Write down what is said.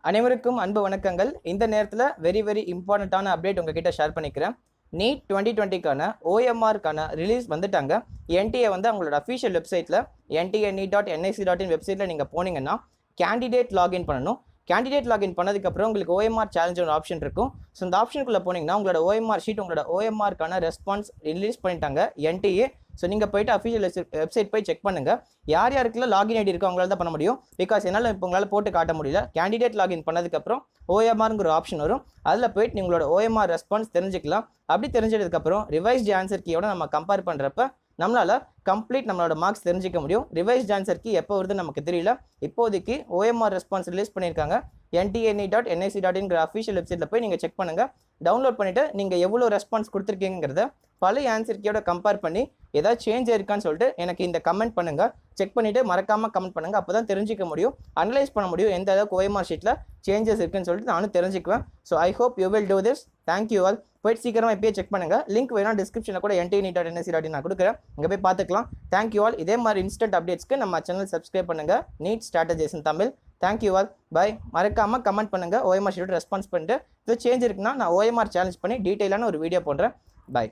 அனைவருக்கும் அன்பு வணக்கங்கள். இந்த நேரத்தில் வெரி இம்பார்ட்டண்ட்டான அப்டேட் உங்ககிட்ட ஷேர் பண்ணிக்கிறேன். நீட் 2020க்கான OMRக்கான ரிலீஸ் வந்துட்டாங்க. NTA வந்து அவங்களோட அஃபிஷியல் வெப்சைட்டில் NTA.NIC.in வெப்சைட்டில் நீங்கள் போனீங்கன்னா கேண்டிடேட் லாகின் பண்ணணும். கேண்டிடேட் லாகின் பண்ணதுக்கப்புறம் உங்களுக்கு OMR சேலஞ்ச் ஒரு ஆப்ஷன் இருக்கும். ஸோ இந்த ஆப்ஷனுக்குள்ளே போனீங்கன்னா உங்களோட OMR ஷீட், உங்களோட OMRக்கான ரெஸ்பான்ஸ் ரிலீஸ் பண்ணிட்டாங்க NTA. ஸோ நீங்கள் போய்ட்டு அஃபிஷியல் வெப்சைட் போய் செக் பண்ணுங்கள். யார் யாருக்குள்ள லாகின் ஐடி இருக்கோ அவங்களால தான் பண்ண முடியும். பிகாஸ் என்னால் இப்போ உங்களால் போட்டு காட்ட முடியல. கேண்டிடேட் லாகின் பண்ணதுக்கப்புறம் OMRங்கிற ஆப்ஷன் வரும். அதில் போய்ட்டு உங்களோட OMR ரெஸ்பான்ஸ் தெரிஞ்சுக்கலாம். அப்படி தெரிஞ்சதுக்கப்புறம் ரிவைஸ்டு ஆன்சர் கீயோட நம்ம கம்பேர் பண்ணுறப்ப நம்மளால் கம்ப்ளீட் நம்மளோட மார்க்ஸ் தெரிஞ்சிக்க முடியும். ரிவைஸ்டு ஆன்சர் கீ எப்போ வருது நமக்கு தெரியல. இப்போதைக்கு OMR ரெஸ்பான்ஸ் ரிலீஸ் பண்ணியிருக்காங்க. NTA.NIC.in அஃபிஷியல் வெப்சைட்டில் போய் நீங்கள் செக் பண்ணுங்கள். டவுன்லோட் பண்ணிவிட்டு நீங்கள் எவ்வளோ ரெஸ்பான்ஸ் கொடுத்துருக்கீங்கிறத பழைய ஆன்சர் கீயோட கம்பேர் பண்ணி ஏதாவது சேஞ்ச் இருக்கான்னு சொல்லிட்டு எனக்கு இந்த கமெண்ட் பண்ணுங்கள். செக் பண்ணிவிட்டு மறக்காமல் கமெண்ட் பண்ணுங்கள். அப்போ தான் தெரிஞ்சிக்க முடியும், அனலைஸ் பண்ண முடியும் எந்த அளவுக்கு OMR ஷீட்டில் சேஞ்சஸ் இருக்குன்னு சொல்லிட்டு நானும் தெரிஞ்சுக்குவேன். So I hope you will do this. Thank you all. போய்ட்டு சீக்கிரமாக இப்போயே செக் பண்ணுங்கள். லிங்க் வேணால் டிஸ்கிரிப்ஷனில் கூட NTA.NIC.in நான் கொடுக்குறேன். இங்கே போய் பார்த்துக்கலாம். Thank you all. இதே மாதிரி இன்ஸ்டன்ட் அப்டேட்ஸ்க்கு நம்ம சேனல் சப்ஸ்கிரைப் பண்ணுங்கள். NEET strategies in Tamil. Thank you all. Bye. மறக்காமல் கமெண்ட் பண்ணுங்கள். OMR ஷீட்டோட ரெஸ்பான்ஸ் பண்ணிட்டு இது சேஞ்ச் இருக்குன்னா நான் OMR சேலஞ்ச் பண்ணி டீட்டெயிலான ஒரு வீடியோ போடுறேன். பை.